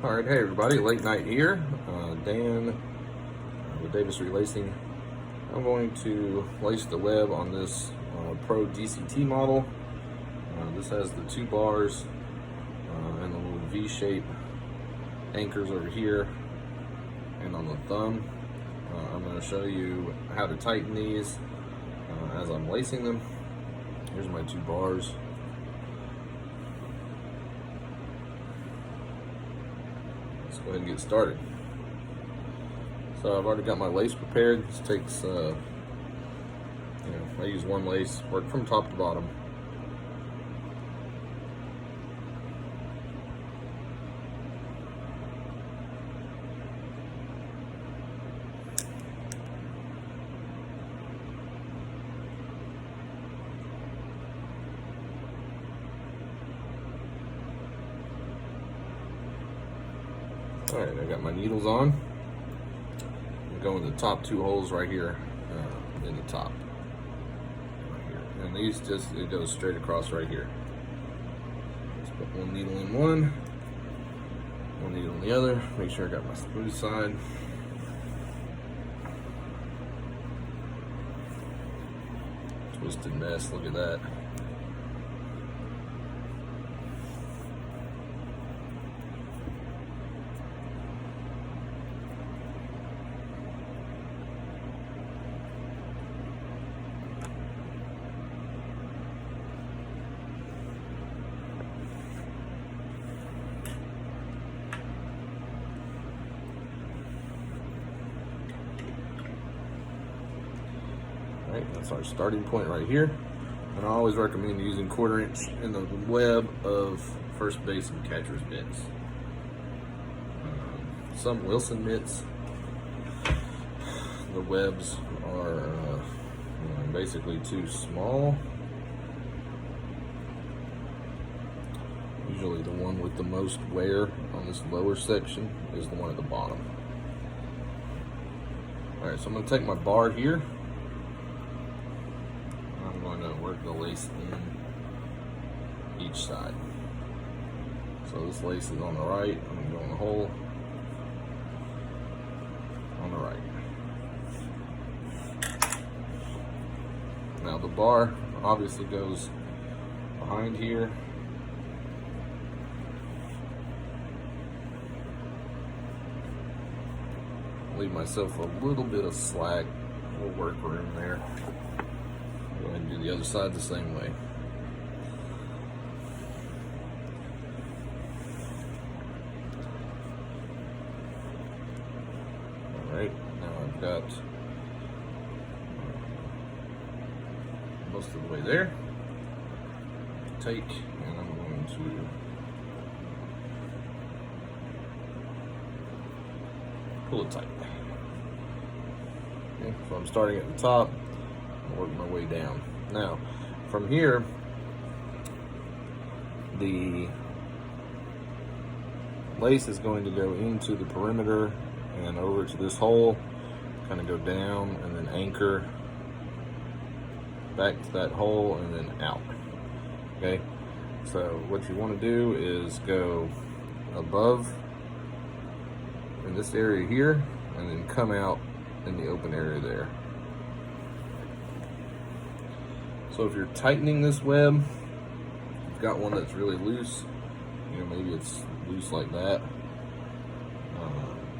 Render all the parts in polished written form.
All right, hey everybody, late night here. Dan with Davis Relacing. I'm going to lace the web on this Pro DCT model. This has the 2 bars and the little V-shape anchors over here and on the thumb. I'm going to show you how to tighten these as I'm lacing them. Here's my 2 bars. Let's go ahead and get started. So I've already got my lace prepared. This takes, I use 1 lace, work from top to bottom. All right, I got my needles on. I'm going to the top 2 holes right here in the top. Right here. And these it goes straight across right here. Let's put 1 needle in one needle in the other. Make sure I got my smooth side. Twisted mess, look at that. Right, that's our starting point right here. And I always recommend using 1/4 inch in the web of first base and catcher's mitts. Some Wilson mitts, the webs are basically too small. Usually the one with the most wear on this lower section is the one at the bottom. All right, so I'm gonna take my bar here. I'm going to work the lace in each side. So this lace is on the right, I'm going to go in the hole on the right. Now the bar obviously goes behind here. Leave myself a little bit of slack, a little work room there. Go ahead and do the other side the same way. All right, now I've got most of the way there. Take, and I'm going to pull it tight. Okay, so I'm starting at the top. Work my way down. Now, from here, the lace is going to go into the perimeter and over to this hole, kind of go down and then anchor back to that hole and then out. Okay, so what you want to do is go above in this area here and then come out in the open area there. So if you're tightening this web, you've got one that's really loose, maybe it's loose like that.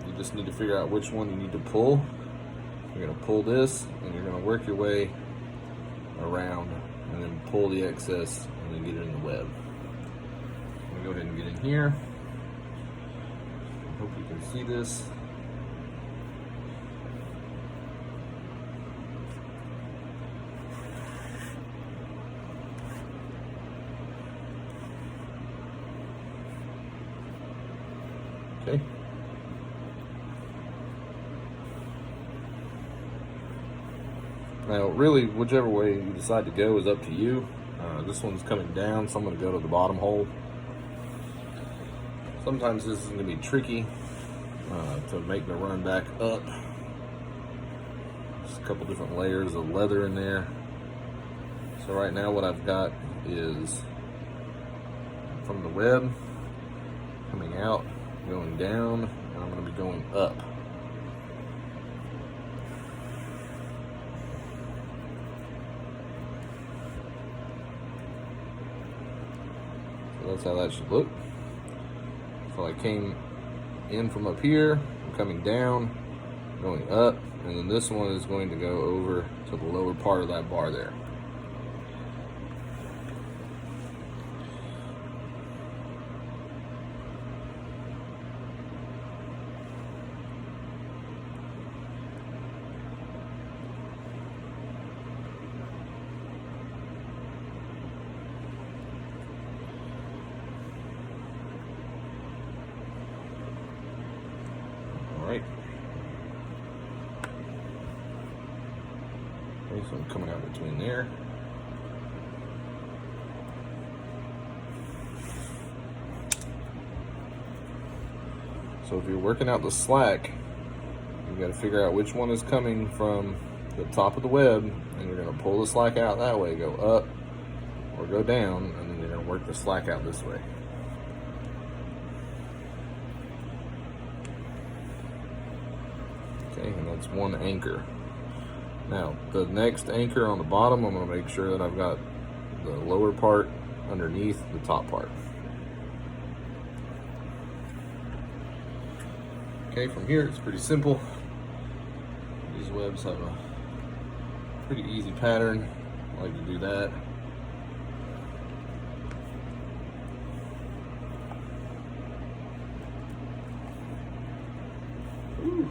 You just need to figure out which one you need to pull. You're gonna pull this and you're gonna work your way around and then pull the excess and then get it in the web. I'm gonna go ahead and get in here. Hope you can see this. Okay. Now, really, whichever way you decide to go is up to you. This one's coming down, so I'm going to go to the bottom hole. Sometimes this is going to be tricky to make the run back up. Just a couple different layers of leather in there. So right now what I've got is from the web coming out going down, and I'm going to be going up. So that's how that should look. So I came in from up here, I'm coming down, going up, and then this one is going to go over to the lower part of that bar there. Right. Okay, so I'm coming out between there. So if you're working out the slack, you've got to figure out which one is coming from the top of the web, and you're going to pull the slack out that way, go up or go down, and then you're going to work the slack out this way. Okay, and that's one anchor. Now, the next anchor on the bottom, I'm going to make sure that I've got the lower part underneath the top part. Okay, from here it's pretty simple. These webs have a pretty easy pattern. I like to do that. Ooh.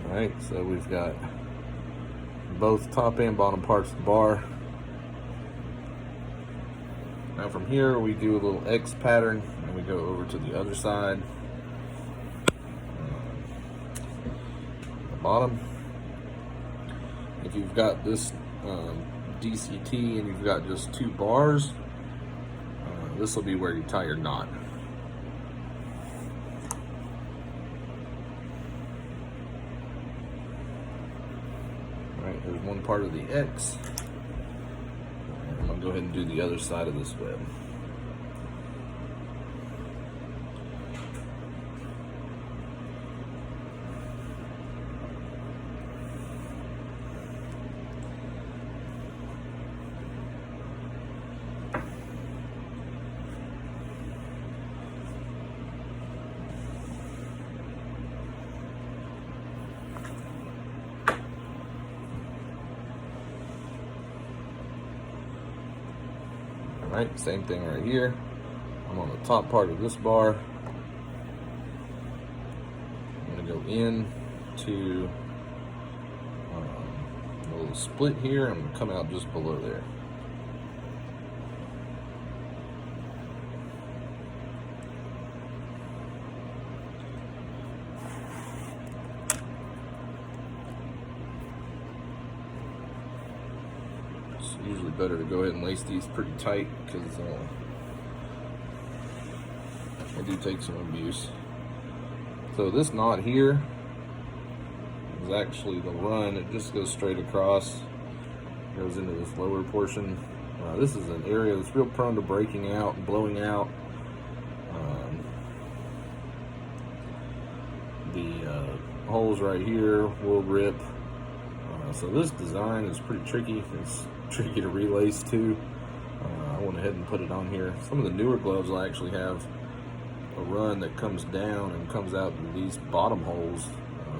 All right, so we've got both top and bottom parts of the bar. Now from here we do a little X pattern and we go over to the other side. The bottom. If you've got this DCT and you've got just two bars, this will be where you tie your knot. Alright, there's one part of the X. I'm going to go ahead and do the other side of this web. Right, same thing right here. I'm on the top part of this bar. I'm going to go in to a little split here and come out just below there. It's usually better to go ahead and lace these pretty tight because they do take some abuse. So this knot here is actually the run. It just goes straight across, goes into this lower portion. This is an area that's real prone to breaking out and blowing out. The holes right here will rip. So this design is pretty tricky. It's tricky to relace too. I went ahead and put it on here. Some of the newer gloves will actually have a run that comes down and comes out to these bottom holes,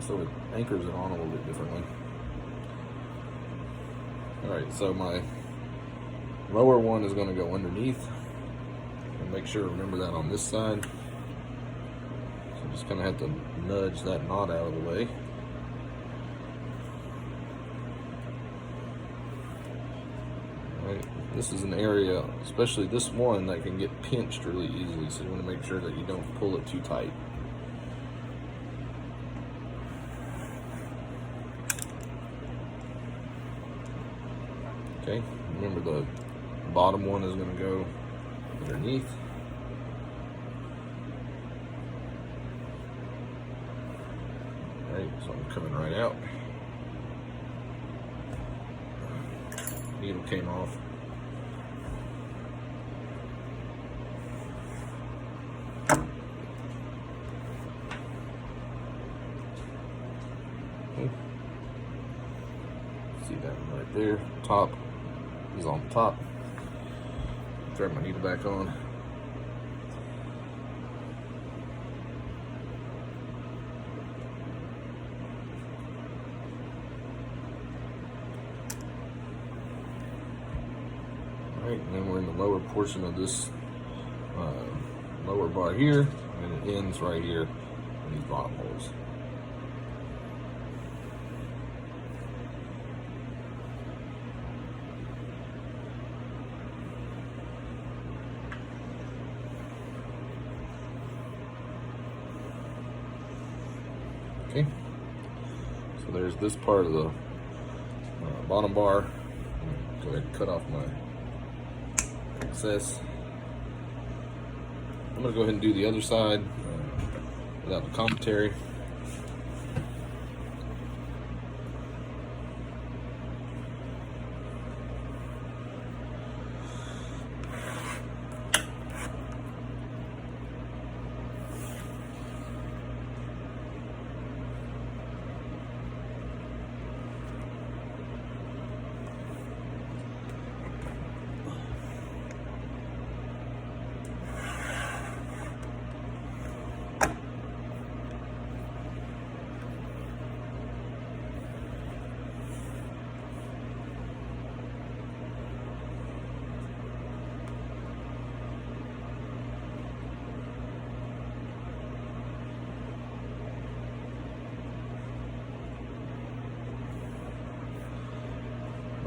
so it anchors it on a little bit differently. Alright, so my lower one is going to go underneath, and make sure to remember that on this side. So just kind of have to nudge that knot out of the way. Right. This is an area, especially this one, that can get pinched really easily, so you want to make sure that you don't pull it too tight. Okay, remember the bottom one is going to go underneath. Alright, so I'm coming right out. Needle came off. See that one right there? Top is on the top. Throw my needle back on. Alright, and then we're in the lower portion of this lower bar here, and it ends right here in these bottom holes. Okay, so there's this part of the bottom bar. Go ahead and cut off my excess. I'm going to go ahead and do the other side without the commentary.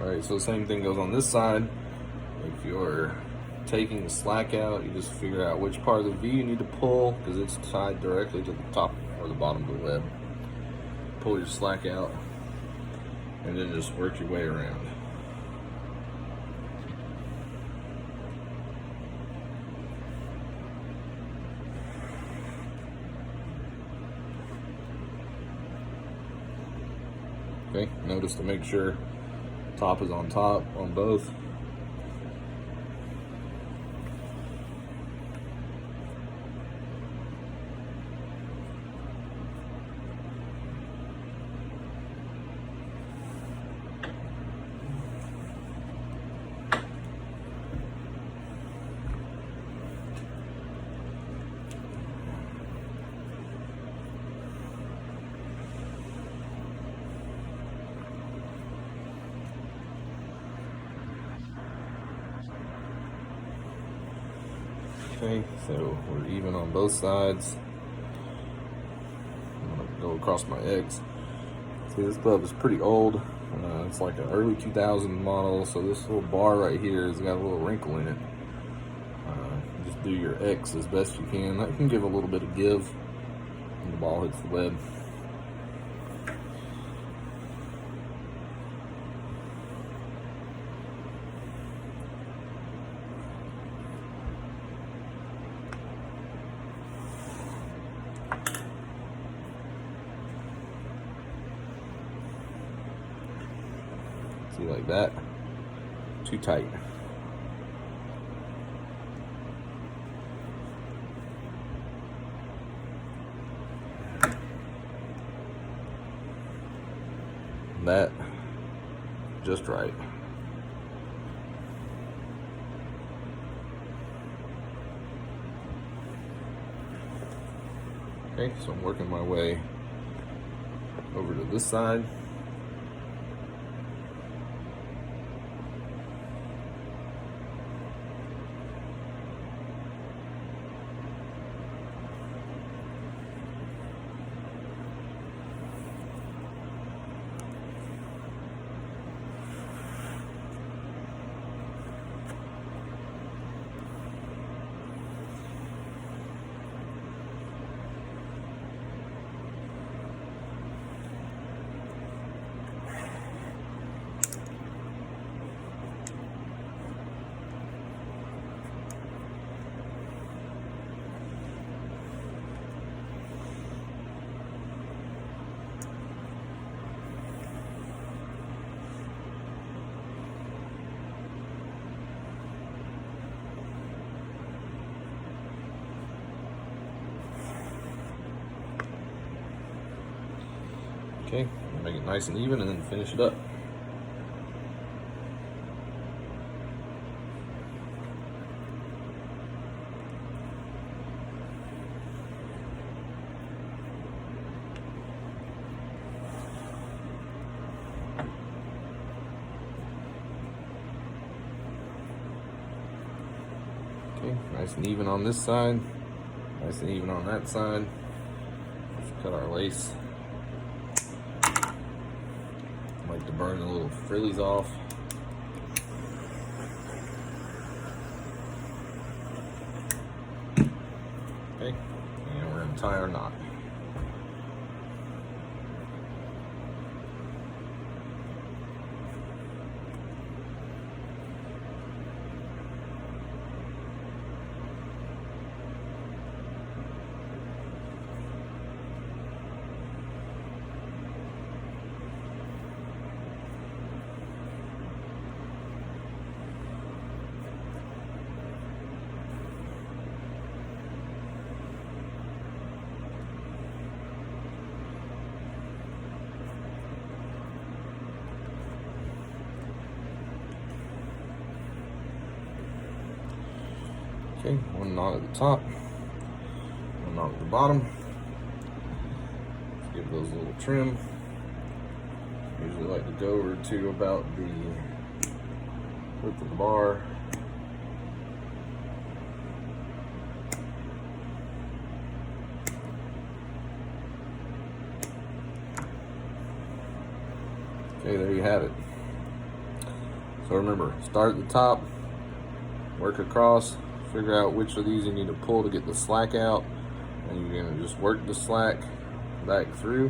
Alright, so the same thing goes on this side. If you're taking the slack out, you just figure out which part of the V you need to pull, because it's tied directly to the top or the bottom of the web. Pull your slack out, and then just work your way around. Okay, notice to make sure top is on top on both. Okay, so we're even on both sides. I'm gonna go across my X. See, this glove is pretty old. It's like an early 2000 model, so this little bar right here has got a little wrinkle in it. Just do your X as best you can. That can give a little bit of give when the ball hits the web. See, like that, too tight. That, just right. Okay, so I'm working my way over to this side. Okay, make it nice and even and then finish it up. Okay, nice and even on this side, nice and even on that side. Let's cut our lace. I like to burn the little frillies off. Okay, and we're gonna tie our knot. Okay, one knot at the top, one knot at the bottom. Let's give those a little trim. Usually like to go over to about the width of the bar. Okay, there you have it. So remember, start at the top, work across, figure out which of these you need to pull to get the slack out, and you're gonna just work the slack back through,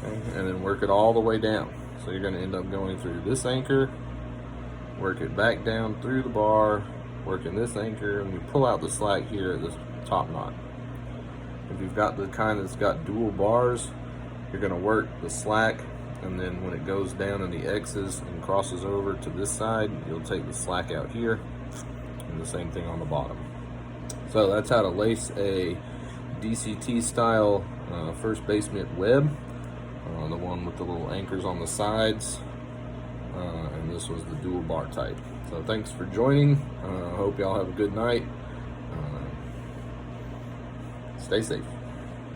okay, and then work it all the way down. So you're gonna end up going through this anchor, work it back down through the bar, working this anchor, and you pull out the slack here at this top knot. If you've got the kind that's got dual bars, you're gonna work the slack, and then when it goes down in the X's and crosses over to this side, you'll take the slack out here, and the same thing on the bottom. So that's how to lace a DCT-style first basement web, the one with the little anchors on the sides, and this was the dual bar type. So thanks for joining. Hope y'all have a good night. Stay safe.